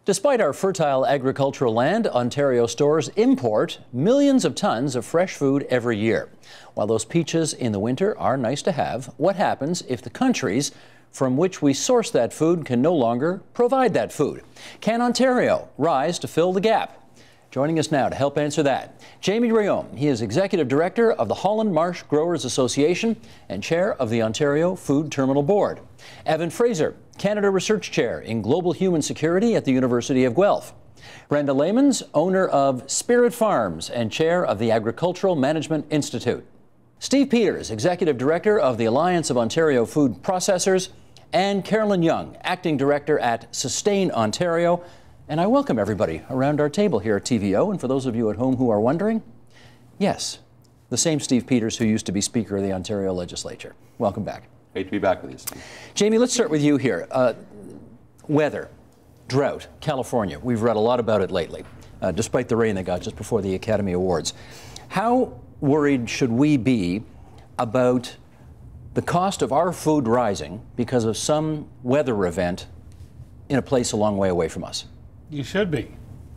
Despite our fertile agricultural land, Ontario stores import millions of tons of fresh food every year. While those peaches in the winter are nice to have, what happens if the countries from which we source that food can no longer provide that food? Can Ontario rise to fill the gap? Joining us now to help answer that, Jamie Rhéaume. He is Executive Director of the Holland Marsh Growers Association and Chair of the Ontario Food Terminal Board. Evan Fraser, Canada Research Chair in Global Human Security at the University of Guelph. Brenda Leymans, owner of Spirit Farms and Chair of the Agricultural Management Institute. Steve Peters, Executive Director of the Alliance of Ontario Food Processors, and Carolyn Young, Acting Director at Sustain Ontario. And I welcome everybody around our table here at TVO. And for those of you at home who are wondering, yes, the same Steve Peters who used to be Speaker of the Ontario Legislature. Welcome back. Great to be back with you, Steve. Jamie, let's start with you here. Weather, drought, California. We've read a lot about it lately, despite the rain they got just before the Academy Awards. How worried should we be about the cost of our food rising because of some weather event in a place a long way away from us? You should be.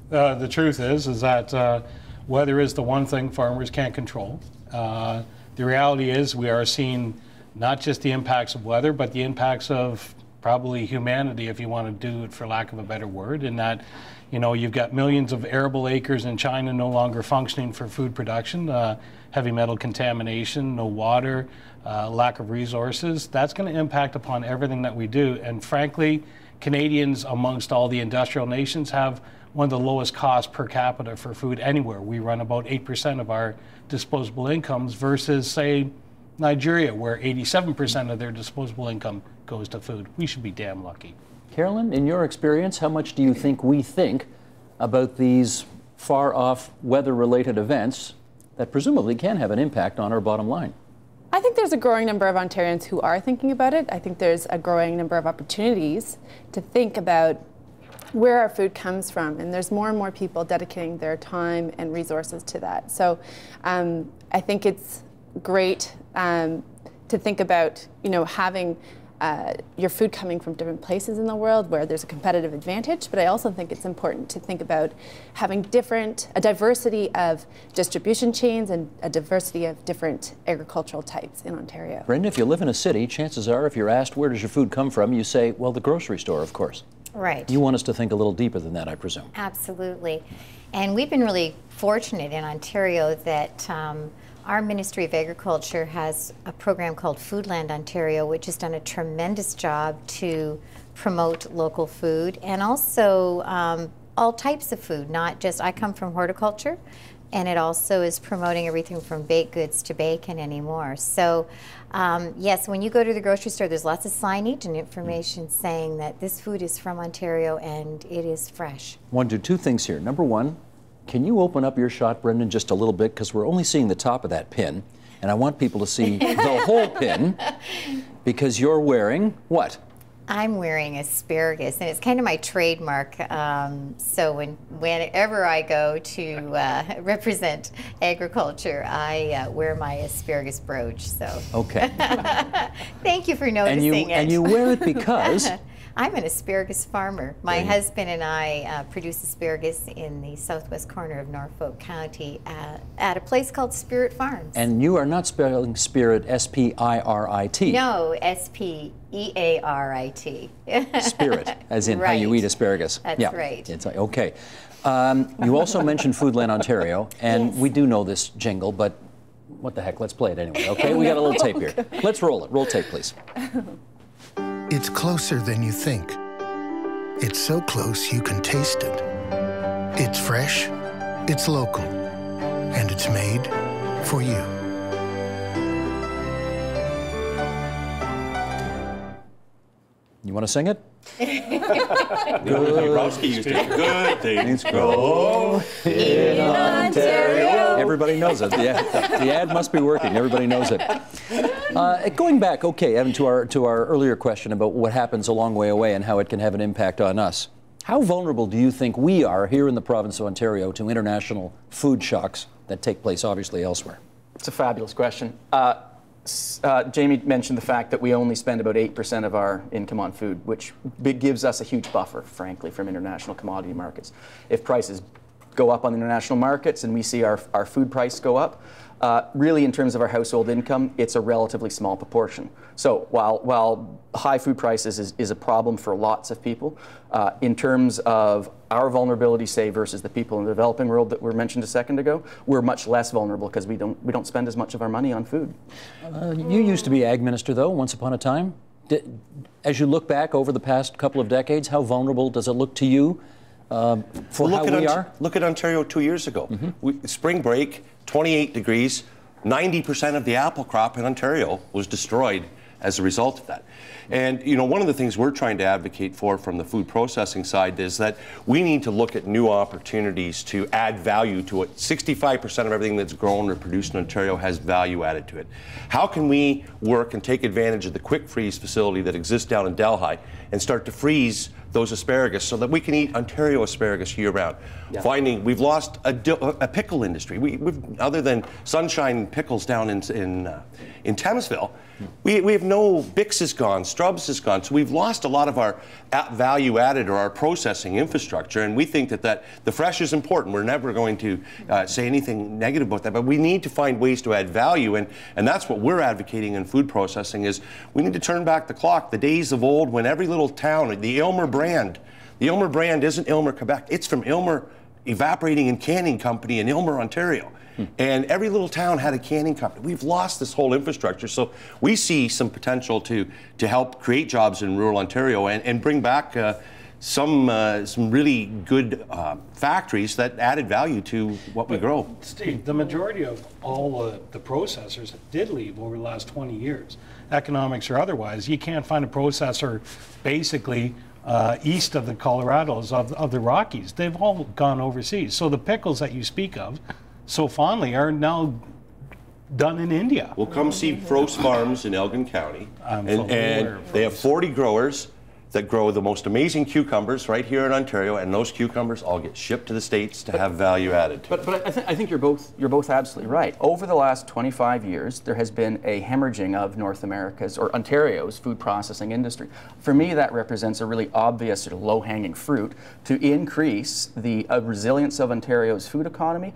The truth is that weather is the one thing farmers can't control. The reality is we are seeing not just the impacts of weather, but the impacts of probably humanity, if you want to do it for lack of a better word, in that, you know, you've got millions of arable acres in China no longer functioning for food production, heavy metal contamination, no water, lack of resources. That's going to impact upon everything that we do. And frankly, Canadians, amongst all the industrial nations, have one of the lowest costs per capita for food anywhere. We run about 8% of our disposable incomes versus, say, Nigeria, where 87% of their disposable income goes to food. We should be damn lucky. Carolyn, in your experience, how much do you think we think about these far-off weather-related events that presumably can have an impact on our bottom line? I think there's a growing number of Ontarians who are thinking about it. I think there's a growing number of opportunities to think about where our food comes from, and there's more and more people dedicating their time and resources to that. So I think it's great to think about, you know, having your food coming from different places in the world where there's a competitive advantage, but I also think it's important to think about having a diversity of distribution chains and a diversity of different agricultural types in Ontario. Brenda, if you live in a city, chances are if you're asked where does your food come from, you say, well, the grocery store, of course. Right. You want us to think a little deeper than that, I presume. Absolutely. And we've been really fortunate in Ontario that our Ministry of Agriculture has a program called Foodland Ontario, which has done a tremendous job to promote local food and also all types of food, not just, I come from horticulture, and it also is promoting everything from baked goods to bacon anymore. So yes, when you go to the grocery store, there's lots of signage and information saying that this food is from Ontario and it is fresh. I want to do two things here. Number one, can you open up your shot, Brendan, just a little bit? Because we're only seeing the top of that pin, and I want people to see the whole pin, because you're wearing what? I'm wearing asparagus, and it's kind of my trademark. So whenever I go to represent agriculture, I wear my asparagus brooch. So okay. Thank you for noticing it. And you wear it because? I'm an asparagus farmer. My husband and I produce asparagus in the southwest corner of Norfolk County at a place called Spirit Farms. And you are not spelling spirit S-P-I-R-I-T. No, S-P-E-A-R-I-T. Spirit, as in right. how you eat asparagus. That's right. It's, okay. You also mentioned Foodland Ontario, and yes, we do know this jingle, but what the heck, let's play it anyway, okay? We got a little tape here. Let's roll it. Roll tape, please. It's closer than you think. It's so close you can taste it. It's fresh, it's local, and it's made for you. You want to sing it? Good things grow in Ontario. Everybody knows it. The ad must be working. Everybody knows it. Going back, okay, Evan, to our earlier question about what happens a long way away and how it can have an impact on us. How vulnerable do you think we are here in the province of Ontario to international food shocks that take place obviously elsewhere? It's a fabulous question. Jamie mentioned the fact that we only spend about 8% of our income on food, which gives us a huge buffer, frankly, from international commodity markets. If prices go up on international markets and we see our food price go up, really in terms of our household income, it's a relatively small proportion. So while high food prices is a problem for lots of people, in terms of our vulnerability, say, versus the people in the developing world that were mentioned a second ago, we're much less vulnerable because we don't spend as much of our money on food. You used to be Ag Minister, though, once upon a time. As you look back over the past couple of decades, how vulnerable does it look to you for how we are? Look at Ontario 2 years ago. Spring break, 28 degrees, 90% of the apple crop in Ontario was destroyed as a result of that. And you know, one of the things we're trying to advocate for from the food processing side is that we need to look at new opportunities to add value to it. 65% of everything that's grown or produced in Ontario has value added to it. How can we work and take advantage of the quick freeze facility that exists down in Delhi and start to freeze those asparagus so that we can eat Ontario asparagus year-round? Yeah. Finding we've lost a pickle industry. We've other than Sunshine Pickles down in Thamesville, we have no, Bix is gone, Strubs is gone. So we've lost a lot of our value added or our processing infrastructure, and we think that the fresh is important. We're never going to say anything negative about that, but we need to find ways to add value, and that's what we're advocating in food processing is we need to turn back the clock. The days of old when every little town, the Aylmer brand isn't Aylmer, Quebec, it's from Aylmer Evaporating and Canning Company in Aylmer, Ontario. And every little town had a canning company. We've lost this whole infrastructure. So we see some potential to help create jobs in rural Ontario and bring back some really good factories that added value to what we grow. Steve, the majority of all the processors did leave over the last 20 years, economics or otherwise. You can't find a processor basically east of the Colorados, of the Rockies. They've all gone overseas. So the pickles that you speak of so fondly are now done in India. Well, come see Frost Farms in Elgin County, and they have 40 growers that grow the most amazing cucumbers right here in Ontario, and those cucumbers all get shipped to the States to have value added to. But I think you're both absolutely right. Over the last 25 years, there has been a hemorrhaging of North America's or Ontario's food processing industry. For me, that represents a really obvious sort of low-hanging fruit to increase the resilience of Ontario's food economy,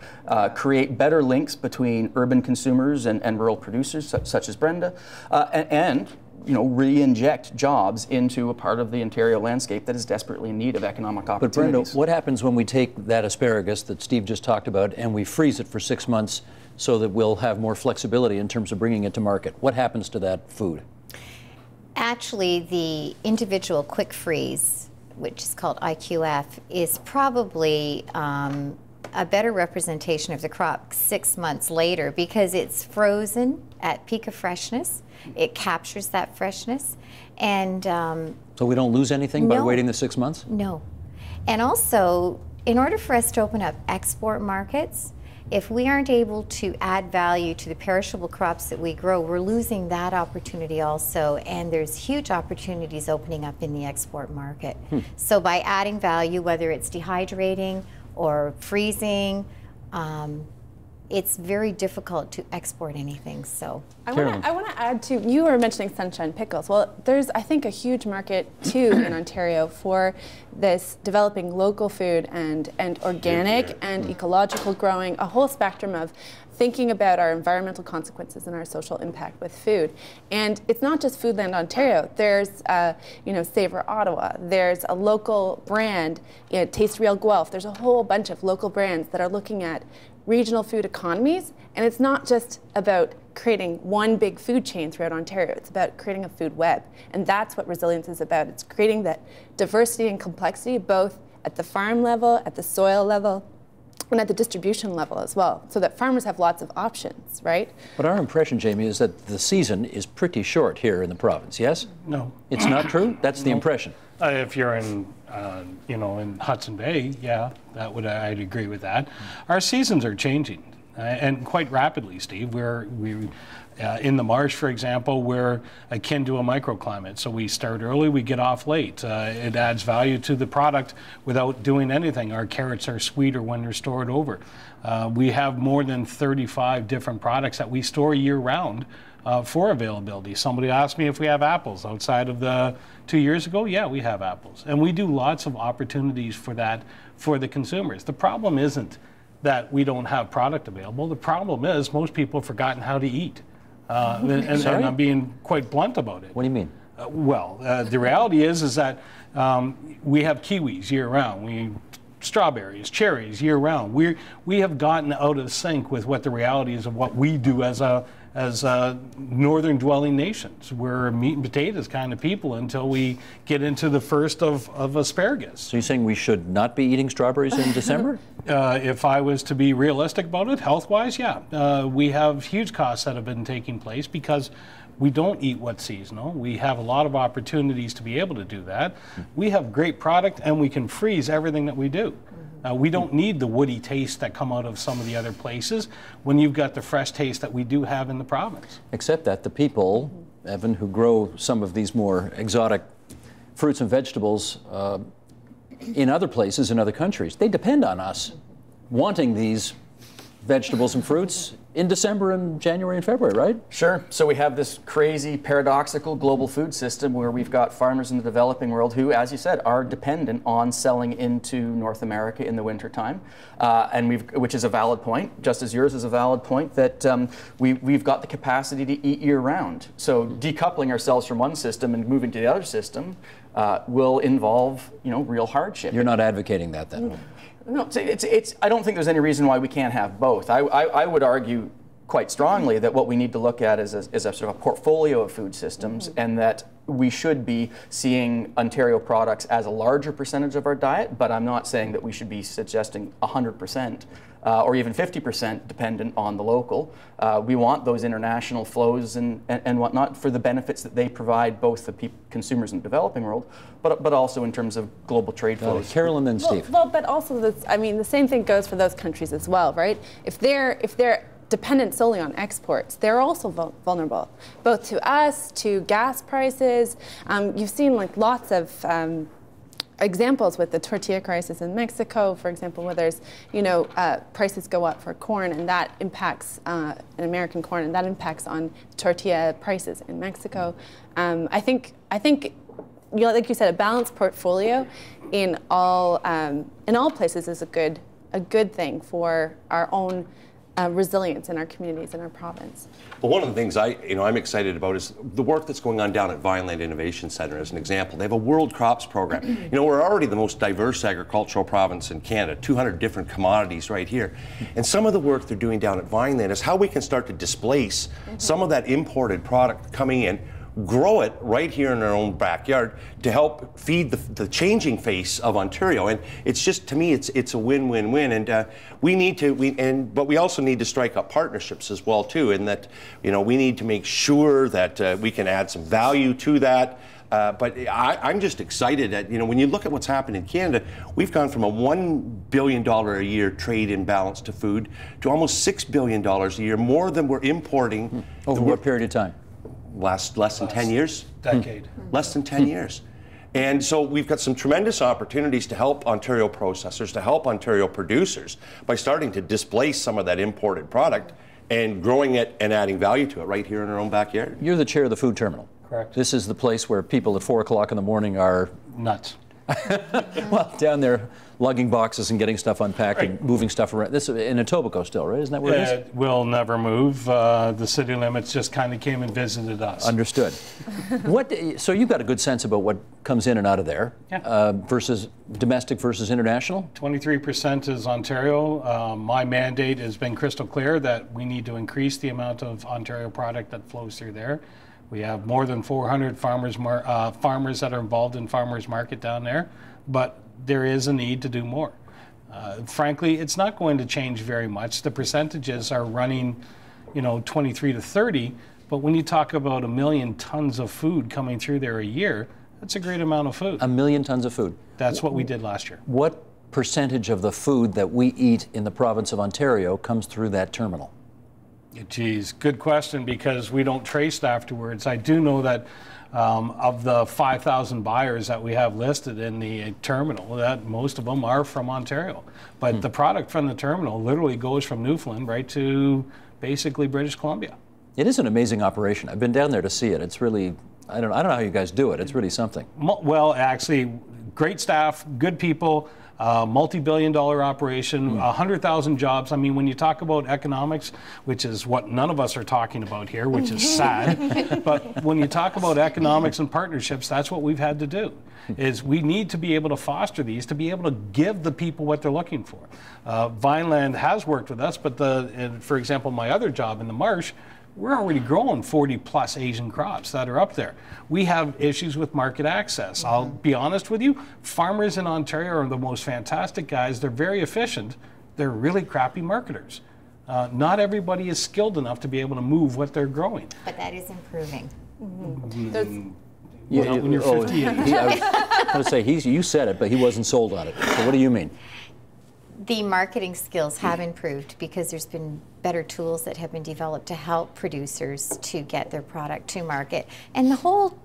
create better links between urban consumers and rural producers, such as Brenda, and you know, re-inject jobs into a part of the Ontario landscape that is desperately in need of economic opportunities. But Brenda, what happens when we take that asparagus that Steve just talked about and we freeze it for 6 months so that we'll have more flexibility in terms of bringing it to market? What happens to that food? Actually, the individual quick freeze, which is called IQF, is probably a better representation of the crop 6 months later because it's frozen at peak of freshness. It captures that freshness, and so we don't lose anything by waiting the 6 months? No. And also, in order for us to open up export markets, if we aren't able to add value to the perishable crops that we grow, we're losing that opportunity also, and there's huge opportunities opening up in the export market. So by adding value, whether it's dehydrating or freezing, it's very difficult to export anything. So I want to add to, you were mentioning Sunshine Pickles. Well, there's, I think, a huge market too in Ontario for this developing local food and organic and ecological growing, a whole spectrum of thinking about our environmental consequences and our social impact with food. And it's not just Foodland Ontario. There's, you know, Savor Ottawa. There's a local brand, you know, Taste Real Guelph. There's a whole bunch of local brands that are looking at regional food economies, and it's not just about creating one big food chain throughout Ontario. It's about creating a food web, and that's what resilience is about. It's creating that diversity and complexity both at the farm level, at the soil level, and at the distribution level as well, so that farmers have lots of options, right? But our impression, Jamie, is that the season is pretty short here in the province, yes? No. It's not true? That's the impression. If you're in, you know, in Hudson Bay, yeah, I'd agree with that. Our seasons are changing. and quite rapidly, Steve. In the marsh, for example, we're akin to a microclimate. So we start early, we get off late. It adds value to the product without doing anything. Our carrots are sweeter when they're stored over. We have more than 35 different products that we store year-round for availability. Somebody asked me if we have apples outside of the 2 years ago. Yeah, we have apples. And we do lots of opportunities for that for the consumers. The problem isn't that we don't have product available. The problem is most people have forgotten how to eat. And I'm being quite blunt about it. What do you mean? The reality is that we have kiwis year-round. Strawberries, cherries year-round. We have gotten out of sync with what the reality is of what we do as northern dwelling nations. We're meat and potatoes kind of people until we get into the first of asparagus. So you're saying we should not be eating strawberries in December? If I was to be realistic about it, health-wise, yeah. We have huge costs that have been taking place because we don't eat what's seasonal. We have a lot of opportunities to be able to do that. We have great product and we can freeze everything that we do. We don't need the woody taste that come out of some of the other places when you've got the fresh taste that we do have in the province. Except that the people, Evan, who grow some of these more exotic fruits and vegetables in other places, in other countries, they depend on us wanting these vegetables and fruits in December and January and February, right? Sure. So we have this crazy, paradoxical global food system where we've got farmers in the developing world who, as you said, are dependent on selling into North America in the wintertime. Which is a valid point, just as yours is a valid point, that we've got the capacity to eat year-round. So decoupling ourselves from one system and moving to the other system will involve, real hardship. You're not advocating that, then? No, I don't think there's any reason why we can't have both. I would argue quite strongly that what we need to look at is a sort of a portfolio of food systems, and that we should be seeing Ontario products as a larger percentage of our diet, but I'm not saying that we should be suggesting 100% or even 50% dependent on the local. We want those international flows and whatnot for the benefits that they provide, both the consumers in the developing world, but also in terms of global trade flows. Carolyn, then Steve. Well, but also, the same thing goes for those countries as well, right? If they're dependent solely on exports, they're also vulnerable, both to us, to gas prices. You've seen lots of examples with the tortilla crisis in Mexico, for example, where there's, prices go up for corn, and that impacts American corn, and that impacts on tortilla prices in Mexico. I think, like you said, a balanced portfolio in all places is a good thing for our own resilience in our communities in our province. Well, one of the things I'm excited about is the work that's going on down at Vineland Innovation Centre, as an example. They have a World Crops program. We're already the most diverse agricultural province in Canada, 200 different commodities right here. And some of the work they're doing down at Vineland is how we can start to displace some of that imported product coming in, grow it right here in our own backyard to help feed the changing face of Ontario. And it's just, to me, it's a win-win-win. And but we also need to strike up partnerships as well too. In that, we need to make sure that we can add some value to that. But I'm just excited that, when you look at what's happened in Canada, we've gone from a $1 billion a year trade imbalance to food to almost $6 billion a year, more than we're importing. Over what period of time? Less than 10 years? Decade. Less than 10 years. And so we've got some tremendous opportunities to help Ontario processors, to help Ontario producers by starting to displace some of that imported product and growing it and adding value to it right here in our own backyard. You're the chair of the food terminal. Correct. This is the place where people at 4 o'clock in the morning are nuts. Well, down there lugging boxes and getting stuff unpacked and moving stuff around. This is in Etobicoke still, right? Isn't that where it is? It will never move. The city limits just kind of came and visited us. Understood. So you've got a good sense about what comes in and out of there, versus domestic versus international? 23% is Ontario. My mandate has been crystal clear that we need to increase the amount of Ontario product that flows through there. We have more than 400 farmers that are involved in farmers market down there, but there is a need to do more. Frankly, it's not going to change very much. The percentages are running, 23 to 30, but when you talk about 1 million tons of food coming through there a year, that's a great amount of food. 1 million tons of food. That's what we did last year. What percentage of the food that we eat in the province of Ontario comes through that terminal? Geez, good question, because we don't trace it afterwards. I do know that of the 5,000 buyers that we have listed in the terminal, that most of them are from Ontario. But the product from the terminal literally goes from Newfoundland right to basically British Columbia. It is an amazing operation. I've been down there to see it. It's really, I don't know how you guys do it. It's really something. Well, actually, great staff, good people, multi-billion-dollar operation, 100,000 jobs. I mean, when you talk about economics, which is what none of us are talking about here, which is sad, but when you talk about economics and partnerships, that's what we've had to do, is we need to be able to foster these, to be able to give the people what they're looking for. Vineland has worked with us, but for example, my other job in the marsh, we're already growing 40+ Asian crops that are up there. We have issues with market access. I'll be honest with you, farmers in Ontario are the most fantastic guys. They're very efficient. They're really crappy marketers. Not everybody is skilled enough to be able to move what they're growing. But that is improving. When you're 58. I was going to say, you said it, but he wasn't sold on it. So what do you mean? The marketing skills have improved because there's been better tools that have been developed to help producers to get their product to market. And the whole,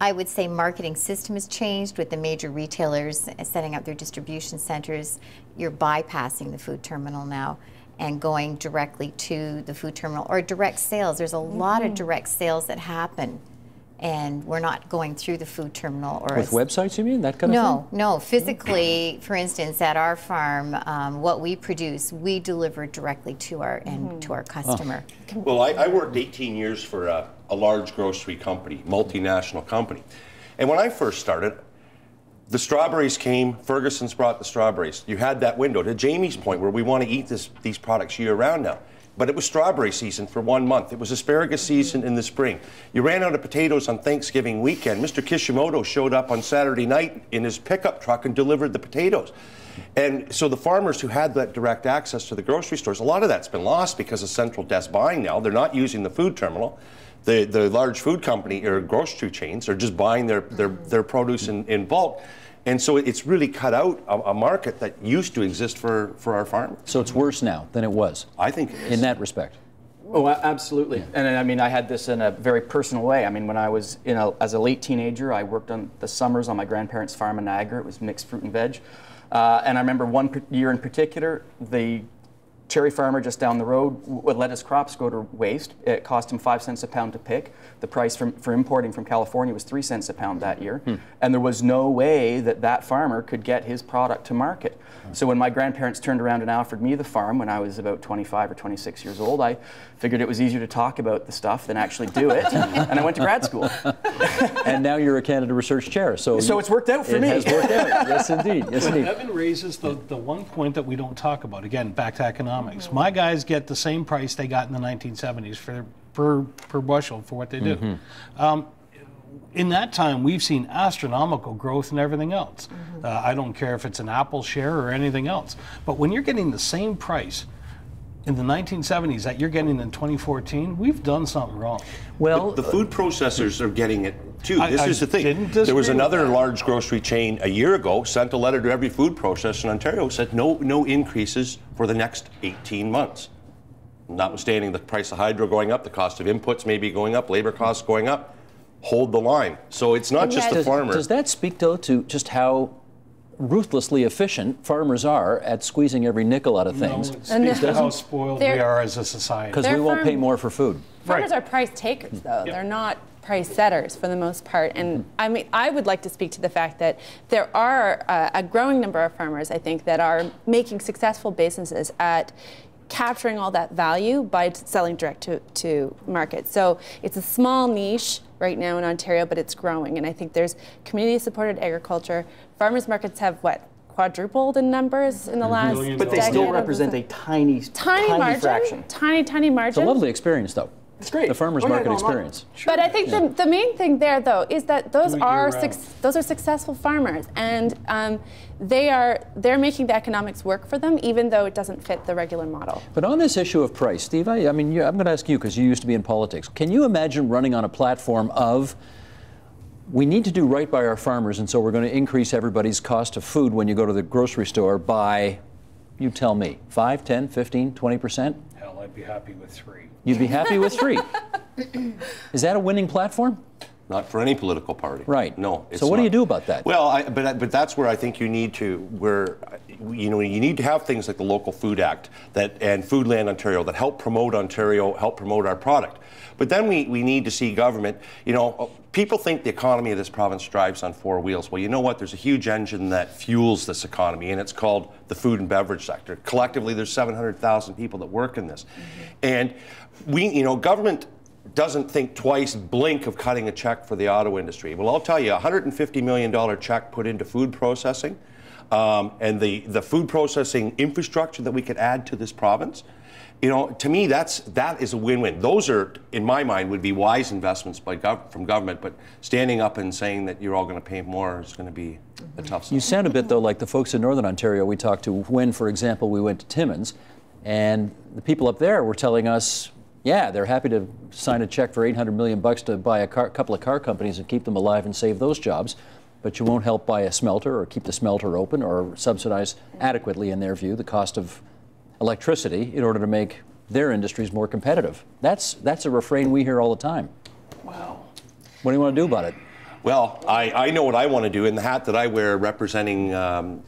I would say, marketing system has changed with the major retailers setting up their distribution centers. You're bypassing the food terminal now and going directly to the food terminal, or direct sales. There's a lot of direct sales that happen, and we're not going through the food terminal. Or with websites, you mean, that kind of thing? No, physically, for instance, at our farm, what we produce, we deliver directly to our to our customer. Well, I worked 18 years for a large grocery company, multinational company. And when I first started, the strawberries came, Ferguson's brought the strawberries. You had that window, to Jamie's point, where we want to eat these products year-round now. But it was strawberry season for 1 month. It was asparagus season in the spring. You ran out of potatoes on Thanksgiving weekend. Mr. Kishimoto showed up on Saturday night in his pickup truck and delivered the potatoes. And so the farmers who had that direct access to the grocery stores, a lot of that's been lost because of central desk buying now. They're not using the food terminal. The large food company or grocery chains are just buying their produce in bulk. And so it's really cut out a market that used to exist for our farmers. So it's worse now than it was? I think it is. In that respect? Oh, absolutely. Yeah. And I mean, I had this in a very personal way. I mean, when I was, as a late teenager, I worked on the summers on my grandparents' farm in Niagara. It was mixed fruit and veg. And I remember one year in particular, the cherry farmer just down the road would let his crops go to waste. It cost him 5 cents a pound to pick. The price for importing from California was 3 cents a pound that year. And there was no way that farmer could get his product to market. So when my grandparents turned around and offered me the farm when I was about 25 or 26 years old, I figured it was easier to talk about the stuff than actually do it. And I went to grad school. And now you're a Canada Research Chair. So it's worked out for me. It has worked out. Yes, indeed. Yes, indeed. Evan raises the one point that we don't talk about. Again, back to economics. My guys get the same price they got in the 1970s per bushel for what they do. In that time, we've seen astronomical growth in everything else. I don't care if it's an apple share or anything else. But when you're getting the same price in the 1970s that you're getting in 2014, we've done something wrong. Well, the food processors are getting it too. This is the thing. There was another large grocery chain a year ago, sent a letter to every food processor in Ontario, said no increases for the next 18 months. Notwithstanding the price of hydro going up, the cost of inputs may be going up, labor costs going up. Hold the line. So it's not just the farmer. Does that speak, though, to just how ruthlessly efficient farmers are at squeezing every nickel out of things? No, it speaks to how spoiled we are as a society. Because we won't pay more for food. Farmers are price takers, though. They're not price setters for the most part. And I mean, I would like to speak to the fact that there are a growing number of farmers, I think, that are making successful businesses at capturing all that value by selling direct to market. So it's a small niche right now in Ontario, but it's growing. And I think there's community-supported agriculture. Farmers markets have, what, quadrupled in numbers in the last decade? But they still represent a tiny fraction. Tiny margin. It's a lovely experience, though. It's great. The farmers market experience. Sure. But I think the main thing there, though, is that those are successful farmers, and they're making the economics work for them, even though it doesn't fit the regular model. But on this issue of price, Steve, I mean, I'm going to ask you because you used to be in politics. Can you imagine running on a platform of we need to do right by our farmers, and so we're going to increase everybody's cost of food when you go to the grocery store by, you tell me, 5, 10, 15, 20%? Hell, I'd be happy with 3. You'd be happy with 3. Is that a winning platform? Not for any political party. Right. No. It's so what not. do you do about that? Well, but that's where I think you need to, you need to have things like the Local Food Act and Foodland Ontario that help promote Ontario, help promote our product. But then we need to see government, people think the economy of this province drives on 4 wheels. Well, you know what? There's a huge engine that fuels this economy, and it's called the food and beverage sector. Collectively, there's 700,000 people that work in this. And government doesn't think twice, blink of cutting a check for the auto industry. Well, I'll tell you, a $150 million check put into food processing and the food processing infrastructure that we could add to this province, to me, that is a win-win. Those are, in my mind, would be wise investments from government, but standing up and saying that you're all going to pay more is going to be a tough sell. You sound a bit, though, like the folks in Northern Ontario we talked to when, for example, we went to Timmins, and the people up there were telling us, yeah, they're happy to sign a check for $800 million to buy a couple of car companies and keep them alive and save those jobs, but you won't help buy a smelter or keep the smelter open or subsidize adequately, in their view, the cost of electricity in order to make their industries more competitive. That's a refrain we hear all the time. Wow. What do you want to do about it? Well, I know what I want to do. In the hat that I wear, representing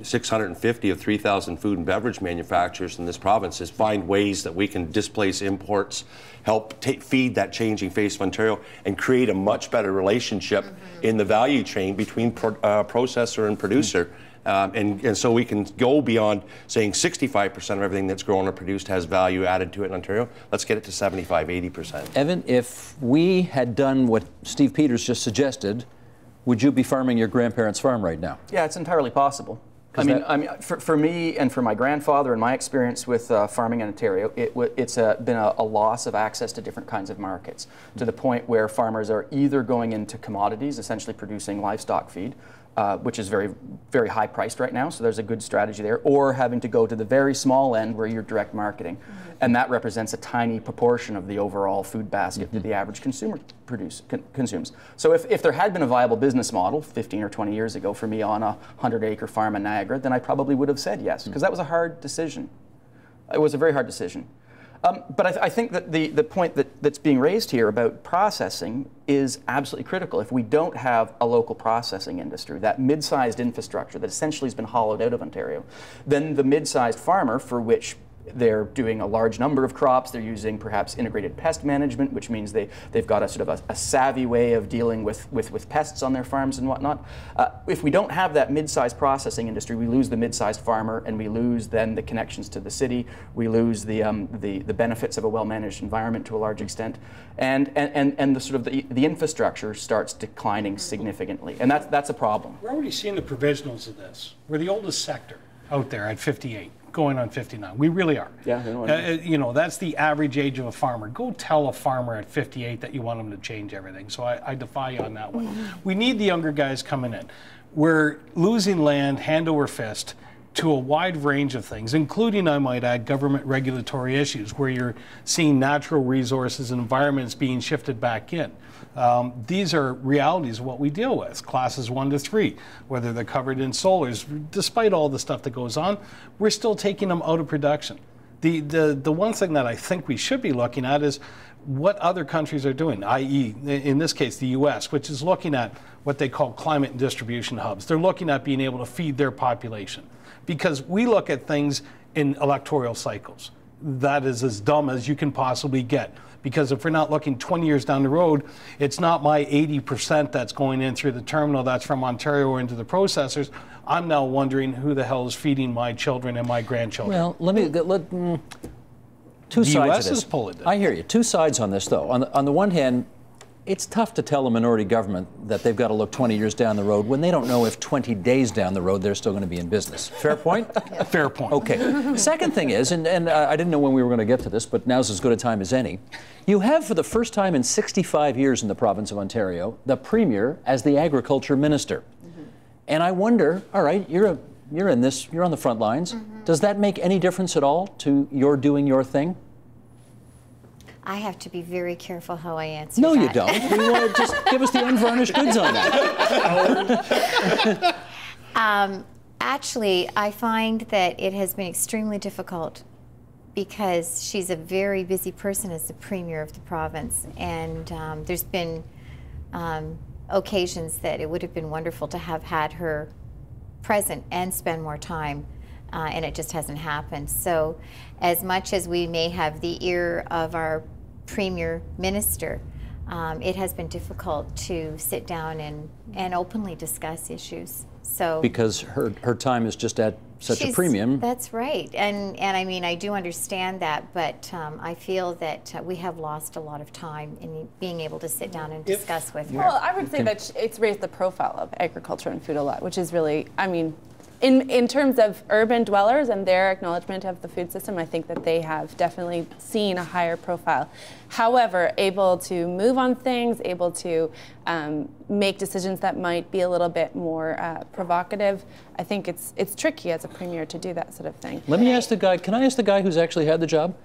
650 of 3,000 food and beverage manufacturers in this province, is find ways that we can displace imports, help feed that changing face of Ontario, and create a much better relationship in the value chain between processor and producer. And so we can go beyond saying 65% of everything that's grown or produced has value added to it in Ontario. Let's get it to 75, 80%. Evan, if we had done what Steve Peters just suggested, would you be farming your grandparents' farm right now? Yeah, it's entirely possible. I mean, for me and for my grandfather and my experience with farming in Ontario, it's been a loss of access to different kinds of markets, to the point where farmers are either going into commodities, essentially producing livestock feed, which is very, very high priced right now, so there's a good strategy there, or having to go to the very small end where you're direct marketing. And that represents a tiny proportion of the overall food basket that the average consumer consumes. So if there had been a viable business model 15 or 20 years ago for me on a 100-acre farm in Niagara, then I probably would have said yes, because that was a hard decision. It was a very hard decision. But I think that the point that's being raised here about processing is absolutely critical. If we don't have a local processing industry, that mid-sized infrastructure that essentially has been hollowed out of Ontario, then the mid-sized farmer, for which they're doing a large number of crops, they're using perhaps integrated pest management, which means they've got a sort of a savvy way of dealing with pests on their farms and whatnot. If we don't have that mid-sized processing industry, we lose the mid-sized farmer, and we lose then the connections to the city. We lose the benefits of a well-managed environment to a large extent, and the sort of the infrastructure starts declining significantly, and that's a problem. We're already seeing the provisionals of this. We're the oldest sector out there at 58. Going on 59. We really are. Yeah. That's the average age of a farmer. Go tell a farmer at 58 that you want them to change everything. So I defy you on that one. We need the younger guys coming in. We're losing land hand over fist to a wide range of things, including, I might add, government regulatory issues, where you're seeing natural resources and environments being shifted back in. These are realities of what we deal with, classes 1 to 3, whether they're covered in solars. Despite all the stuff that goes on, we're still taking them out of production. The one thing that I think we should be looking at is what other countries are doing, i.e., in this case, the U.S., which is looking at what they call climate and distribution hubs. They're looking at being able to feed their population. Because we look at things in electoral cycles. That is as dumb as you can possibly get. Because if we're not looking 20 years down the road, it's not my 80% that's going in through the terminal that's from Ontario or into the processors. I'm now wondering who the hell is feeding my children and my grandchildren. Well, two sides of this. I hear you. Two sides on this, though. On the one hand, it's tough to tell a minority government that they've got to look 20 years down the road when they don't know if 20 days down the road they're still going to be in business. Fair point? Yeah. Fair point. Okay. Second thing is, and I didn't know when we were going to get to this, but now's as good a time as any. You have, for the first time in 65 years in the province of Ontario, the Premier as the Agriculture Minister. And I wonder, all right, you're in this, you're on the front lines. Does that make any difference at all to your doing your thing? I have to be very careful how I answer No, that. you don't. We want to just give us the unvarnished goods on that. Actually, I find that it has been extremely difficult because she's a very busy person as the Premier of the province, and there's been occasions that it would have been wonderful to have had her present and spend more time, and it just hasn't happened. So as much as we may have the ear of our Premier Minister, it has been difficult to sit down and openly discuss issues. So Because her time is just at such a premium. That's right, and I mean, I do understand that, but I feel that we have lost a lot of time in being able to sit down and discuss with her. Well, I would say that it's raised the profile of agriculture and food a lot, which is really, I mean, in terms of urban dwellers and their acknowledgement of the food system, I think that they have definitely seen a higher profile. However, able to move on things, able to make decisions that might be a little bit more provocative, I think it's tricky as a premier to do that sort of thing. Let me ask the guy, can I ask the guy who's actually had the job?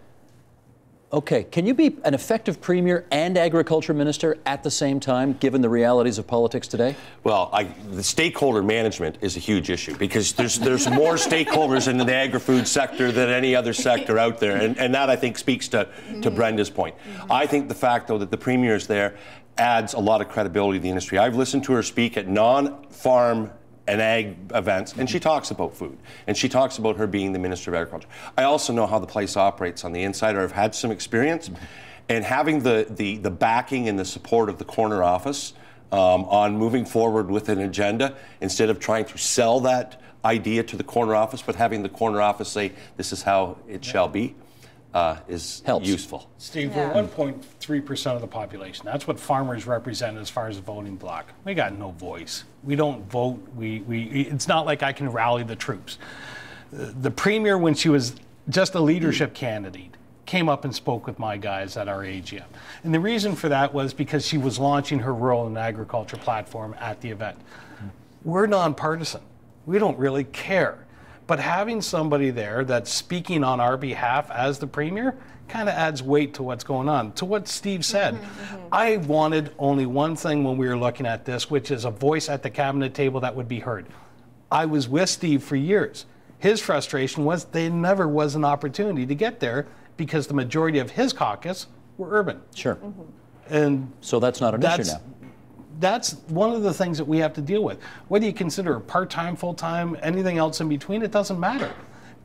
Okay, can you be an effective premier and agriculture minister at the same time, given the realities of politics today? Well, the stakeholder management is a huge issue because there's more stakeholders in the agri-food sector than any other sector out there, and that I think speaks to Brenda's point. I think the fact, though, that the premier is there adds a lot of credibility to the industry. I've listened to her speak at non-farm and ag events, and she talks about food, and she talks about her being the Minister of Agriculture. I also know how the place operates on the inside, or I've had some experience, and having the backing and the support of the corner office on moving forward with an agenda, instead of trying to sell that idea to the corner office, but having the corner office say, this is how it shall be, is useful. Steve, we're 1.3% of the population. That's what farmers represent as far as a voting bloc. We got no voice. We don't vote. It's not like I can rally the troops. The premier, when she was just a leadership candidate, came up and spoke with my guys at our AGM. And the reason for that was because she was launching her rural and agriculture platform at the event. We're nonpartisan. We don't really care. But having somebody there that's speaking on our behalf as the premier kind of adds weight to what's going on. To what Steve said, I wanted only one thing when we were looking at this, which is a voice at the cabinet table that would be heard. I was with Steve for years. His frustration was there never was an opportunity to get there because the majority of his caucus were urban. Sure. And so that's not an issue now. That's one of the things that we have to deal with. Whether you consider it part-time, full-time, anything else in between, it doesn't matter.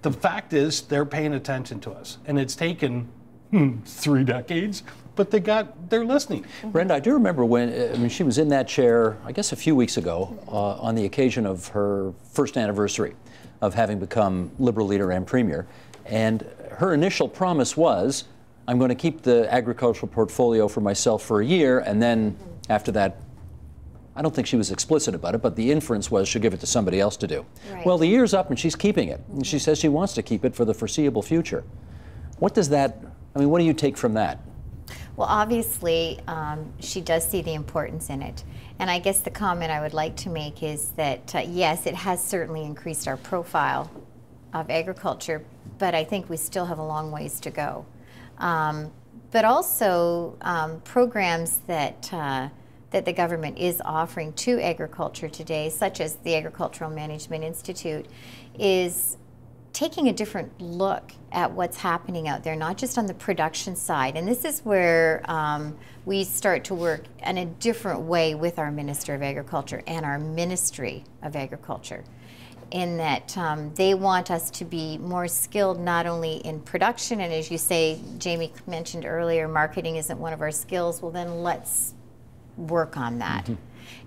The fact is they're paying attention to us. And it's taken 3 decades, but they're listening. Brenda, I do remember when she was in that chair, I guess a few weeks ago, on the occasion of her first anniversary of having become Liberal leader and premier. And her initial promise was, I'm going to keep the agricultural portfolio for myself for a year, and then after that, I don't think she was explicit about it, but the inference was she'll give it to somebody else to do. Right. Well, the year's up and she's keeping it. And she says she wants to keep it for the foreseeable future. What does that, what do you take from that? Well, obviously, she does see the importance in it. And I guess the comment I would like to make is that, yes, it has certainly increased our profile of agriculture, but I think we still have a long ways to go. But also, programs that the government is offering to agriculture today, such as the Agricultural Management Institute, is taking a different look at what's happening out there, not just on the production side. And this is where we start to work in a different way with our Minister of Agriculture and our Ministry of Agriculture, in that they want us to be more skilled not only in production, and as you say, Jamie mentioned earlier, marketing isn't one of our skills. Well, then let's work on that.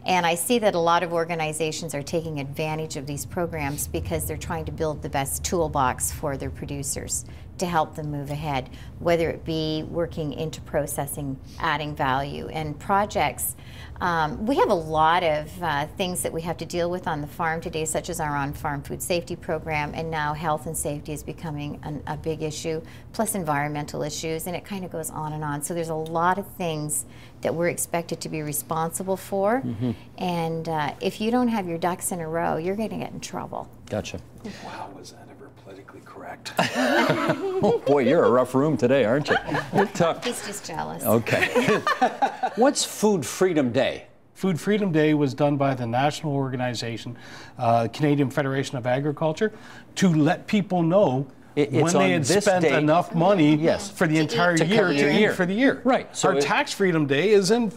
And I see that a lot of organizations are taking advantage of these programs because they're trying to build the best toolbox for their producers to help them move ahead, whether it be working into processing, adding value, and projects. We have a lot of things that we have to deal with on the farm today, such as our on-farm food safety program, and now health and safety is becoming a big issue, plus environmental issues, and it kind of goes on and on. So there's a lot of things that we're expected to be responsible for, and if you don't have your ducks in a row, you're going to get in trouble. Gotcha. Wow, was that ever politically correct. Oh boy, you're a rough room today, aren't you? You're tough. He's just jealous. Okay. What's Food Freedom Day? Food Freedom Day was done by the national organization, Canadian Federation of Agriculture, to let people know when they had spent enough money for the entire year to eat for the year. Right. So our Tax Freedom Day is in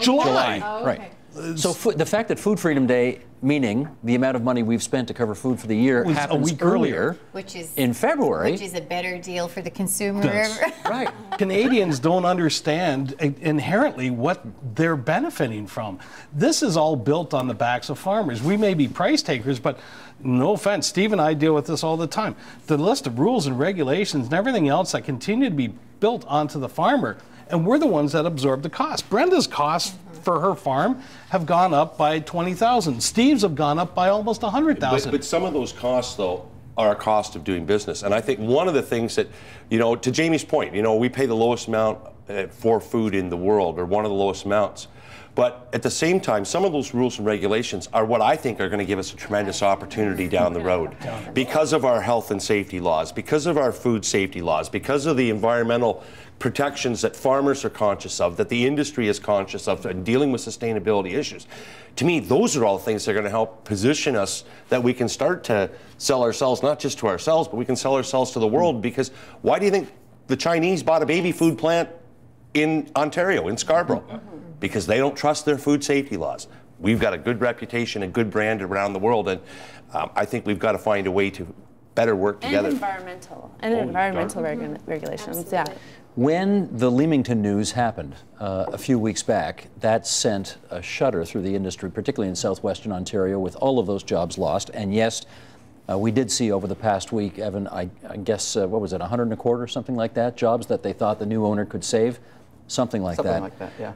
July. Oh, right. So the fact that Food Freedom Day, meaning the amount of money we've spent to cover food for the year, happens a week earlier, which is in February, which is a better deal for the consumer. Right. Canadians don't understand inherently what they're benefiting from. This is all built on the backs of farmers. We may be price takers, but no offense, Steve and I deal with this all the time. The list of rules and regulations and everything else that continue to be built onto the farmer, and we're the ones that absorb the cost. Brenda's costs for her farm have gone up by 20,000. Steve's have gone up by almost 100,000. But some of those costs, though, are a cost of doing business. And I think one of the things that, to Jamie's point, we pay the lowest amount for food in the world, or one of the lowest amounts. But at the same time, some of those rules and regulations are what I think are going to give us a tremendous opportunity down the road. Because of our health and safety laws, because of our food safety laws, because of the environmental protections that farmers are conscious of, that the industry is conscious of, and dealing with sustainability issues. To me, those are all things that are going to help position us that we can start to sell ourselves, not just to ourselves, but we can sell ourselves to the world. Because why do you think the Chinese bought a baby food plant in Ontario, in Scarborough? Because they don't trust their food safety laws. We've got a good reputation, a good brand around the world, and I think we've got to find a way to better work together. And environmental regulations, yeah. When the Leamington news happened a few weeks back, that sent a shudder through the industry, particularly in southwestern Ontario, with all of those jobs lost. And yes, we did see over the past week, Evan, I guess, what was it, 100 and a quarter, something like that, jobs that they thought the new owner could save, something like that. Something like that, yeah.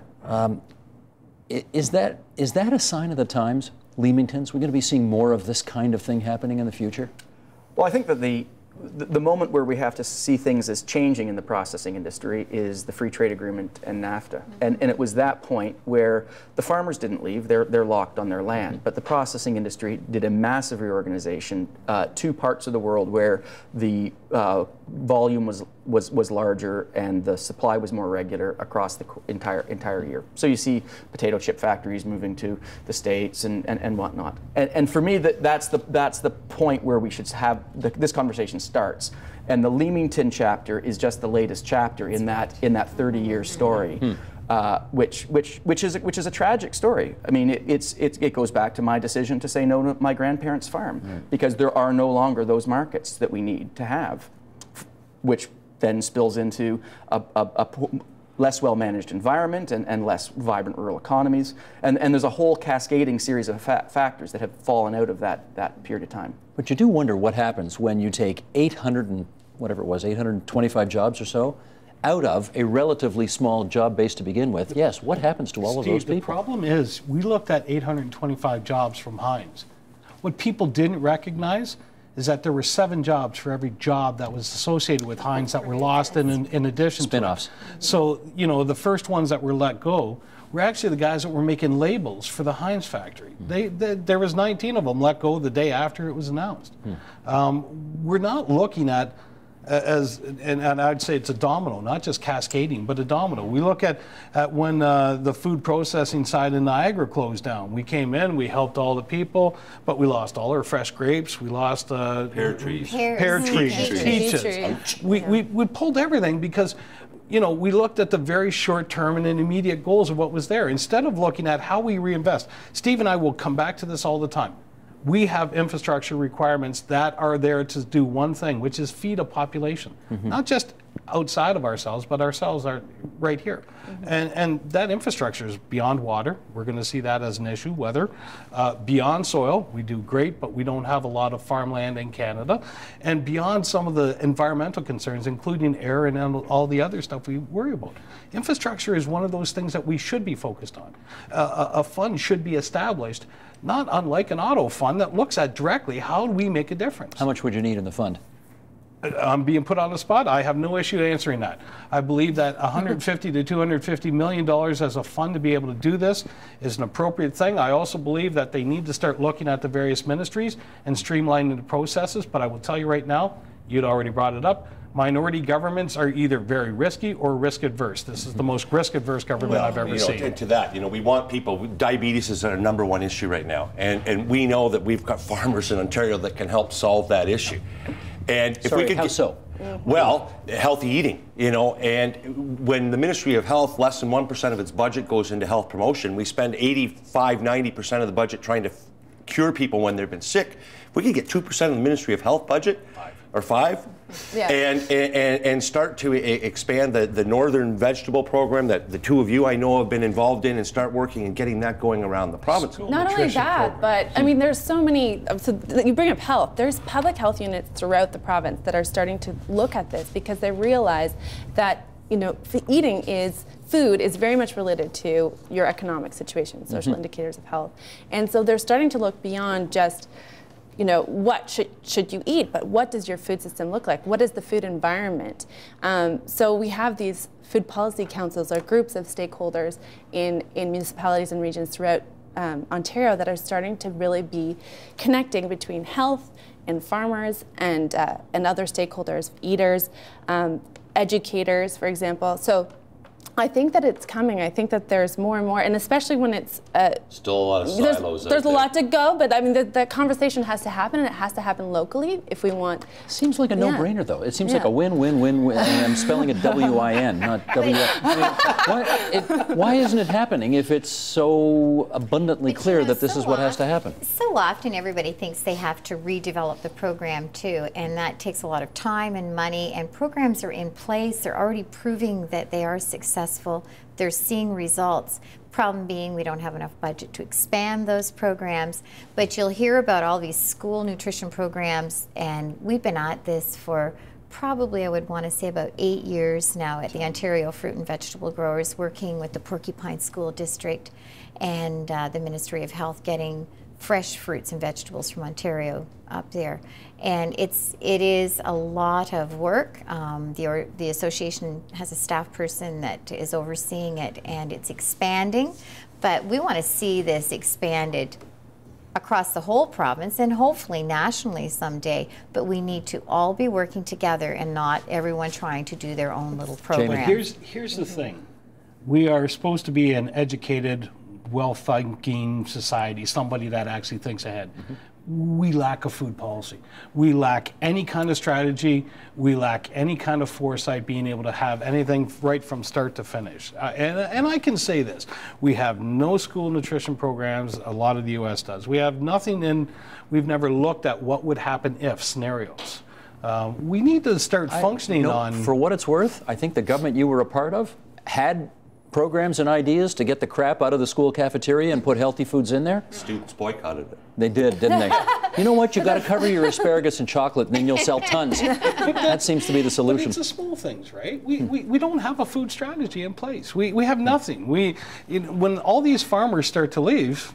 Is that a sign of the times, Leamingtons? We're going to be seeing more of this kind of thing happening in the future? Well, I think that the moment where we have to see things as changing in the processing industry is the free trade agreement and NAFTA. And it was that point where the farmers didn't leave, they're locked on their land, but the processing industry did a massive reorganization, two parts of the world where the volume was larger and the supply was more regular across the entire year. So you see potato chip factories moving to the States and whatnot. And for me, that's the point where we should have this conversation starts. And the Leamington chapter is just the latest chapter in that 30-year story. Which is a tragic story. I mean, it goes back to my decision to say no to my grandparents' farm because there are no longer those markets that we need to have, which then spills into a less well-managed environment and less vibrant rural economies. And there's a whole cascading series of factors that have fallen out of that period of time. But you do wonder what happens when you take 825 jobs or so out of a relatively small job base to begin with. Yes, what happens to all of those people? The problem is, we looked at 825 jobs from Heinz. What people didn't recognize is that there were 7 jobs for every job that was associated with Heinz that were lost in addition to spin-offs. So, the first ones that were let go were actually the guys that were making labels for the Heinz factory. There was 19 of them let go the day after it was announced. We're not looking at and I'd say it's a domino, not just cascading, but a domino. We look at when the food processing side in Niagara closed down. We came in, we helped all the people, but we lost all our fresh grapes. We lost pear trees, peaches. We pulled everything because we looked at the very short term and immediate goals of what was there instead of looking at how we reinvest. Steve and I will come back to this all the time. We have infrastructure requirements that are there to do one thing, which is feed a population, not just outside of ourselves, but ourselves are right here. And that infrastructure is beyond water. We're going to see that as an issue. Weather, beyond soil, we do great, but we don't have a lot of farmland in Canada. And beyond some of the environmental concerns, including air and all the other stuff we worry about. Infrastructure is one of those things that we should be focused on. A fund should be established, not unlike an auto fund that looks at directly how do we make a difference. How much would you need in the fund? I'm being put on the spot. I have no issue answering that. I believe that $150 to $250 million as a fund to be able to do this is an appropriate thing. I also believe that they need to start looking at the various ministries and streamlining the processes. But I will tell you right now, you'd already brought it up, minority governments are either very risky or risk adverse. This is the most risk adverse government I've ever seen. To that, we want people, diabetes is our #1 issue right now. And we know that we've got farmers in Ontario that can help solve that issue. And if we could how so? Well, healthy eating, and when the Ministry of Health, less than 1% of its budget goes into health promotion, we spend 85–90% of the budget trying to cure people when they've been sick. If we could get 2% of the Ministry of Health budget, or 5%, yeah. and start to expand the Northern Vegetable Program that the two of you I know have been involved in, and start working and getting that going around the province. Not only that, but I mean, there's so many, so you bring up health, there's public health units throughout the province that are starting to look at this because they realize that food is very much related to your economic situation, social indicators of health. And so they're starting to look beyond just what should you eat, but what does your food system look like? What is the food environment? So we have these food policy councils or groups of stakeholders in municipalities and regions throughout Ontario that are starting to really be connecting between health and farmers and other stakeholders, eaters, educators, for example. So I think that it's coming. I think that there's more and more, and especially when it's still a lot of silos. There's a lot to go, but I mean, the conversation has to happen, and it has to happen locally if we want. Seems like a no-brainer, though. It seems like a win-win-win-win. And I'm spelling it W-I-N, not W. Why isn't it happening if it's so abundantly clear that this is what has to happen? So often, everybody thinks they have to redevelop the program too, and that takes a lot of time and money. And programs are in place; they're already proving that they are successful. They're seeing results. Problem being, we don't have enough budget to expand those programs. But you'll hear about all these school nutrition programs, and we've been at this for probably, I would want to say, about 8 years now at the Ontario Fruit and Vegetable Growers, working with the Porcupine School District and the Ministry of Health, getting fresh fruits and vegetables from Ontario up there. And it is a lot of work. The association has a staff person that is overseeing it, and it's expanding. But we want to see this expanded across the whole province and hopefully nationally someday. But we need to all be working together and not everyone trying to do their own little program. But here's the thing. We are supposed to be an educated, well-thinking society, somebody that actually thinks ahead. We lack a food policy. We lack any kind of strategy. We lack any kind of foresight, being able to have anything right from start to finish. And I can say this, we have no school nutrition programs, a lot of the US does. We have nothing we've never looked at what would happen if scenarios. We need to start functioning on... For what it's worth, I think the government you were a part of had programs and ideas to get the crap out of the school cafeteria and put healthy foods in there? Students boycotted it. They did, didn't they? You know what? You got to cover your asparagus in chocolate, and then you'll sell tons. That seems to be the solution. But it's the small things, right? We don't have a food strategy in place. We have nothing. When all these farmers start to leave,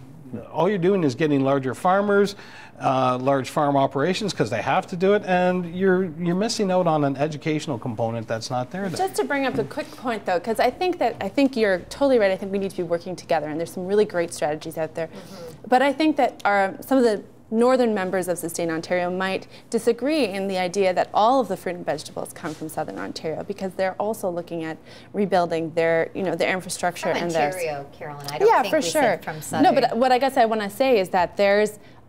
all you're doing is getting larger farmers, large farm operations, because they have to do it, and you're missing out on an educational component that's not there. Just to bring up a quick point, though, because I think you're totally right. I think we need to be working together, and there's some really great strategies out there. But I think that some of the northern members of Sustain Ontario might disagree in the idea that all of the fruit and vegetables come from southern Ontario, because they're also looking at rebuilding their infrastructure from and Ontario, Carolyn. I don't think for we sure. said from southern. No, but what I guess I want to say is that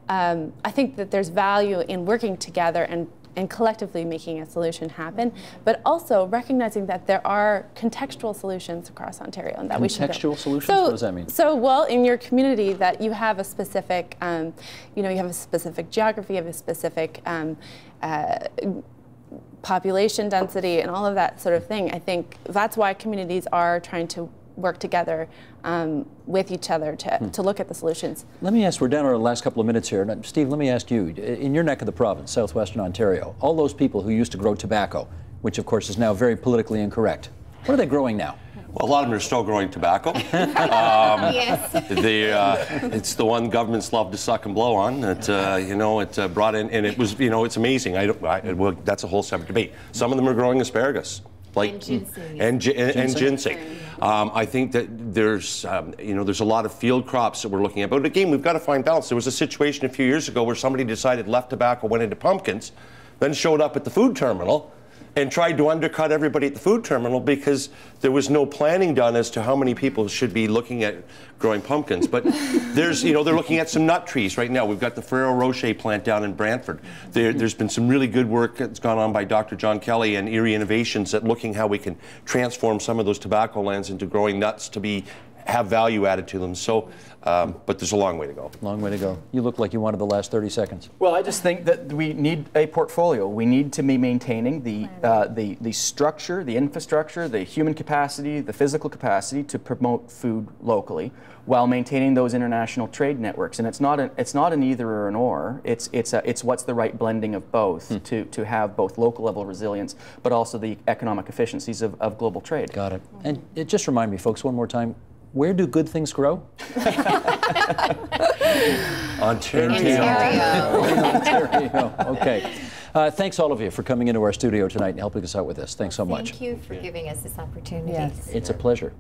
I think that there's value in working together and collectively making a solution happen, but also recognizing that there are contextual solutions across Ontario, and that we should. Contextual solutions? What does that mean? So, well, in your community, that you have a specific, you have a specific geography, you have a specific population density, and all of that sort of thing. I think that's why communities are trying to work together with each other to look at the solutions. Let me ask, we're down to our last couple of minutes here. Now, Steve, let me ask you, in your neck of the province, southwestern Ontario, all those people who used to grow tobacco, which of course is now very politically incorrect, what are they growing now? Well, a lot of them are still growing tobacco. Yes. It's the one governments love to suck and blow on. It brought in, and it was, it's amazing. Well, that's a whole separate debate. Some of them are growing asparagus, like and ginseng. And ginseng. I think that there's a lot of field crops that we're looking at. But again, we've got to find balance. There was a situation a few years ago where somebody decided left tobacco went into pumpkins, then showed up at the food terminal and tried to undercut everybody at the food terminal because there was no planning done as to how many people should be looking at growing pumpkins. But they're looking at some nut trees right now. We've got the Ferrero Rocher plant down in Brantford. There's been some really good work that's gone on by Dr. John Kelly and Erie Innovations at looking how we can transform some of those tobacco lands into growing nuts to have value added to them. So, but there's a long way to go. Long way to go. You look like you wanted the last 30 seconds. Well, I just think that we need a portfolio. We need to be maintaining the structure, the infrastructure, the human capacity, the physical capacity to promote food locally, while maintaining those international trade networks. And it's not an either or an or. It's what's the right blending of both to have both local level resilience, but also the economic efficiencies of global trade. Got it. And just remind me, folks, one more time. Where do good things grow? Ontario. Ontario. Okay. Thanks all of you for coming into our studio tonight and helping us out with this. Thanks so much. Thank you for giving us this opportunity. Yes. It's a pleasure.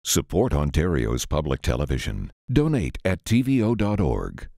Support Ontario's public television. Donate at tvo.org.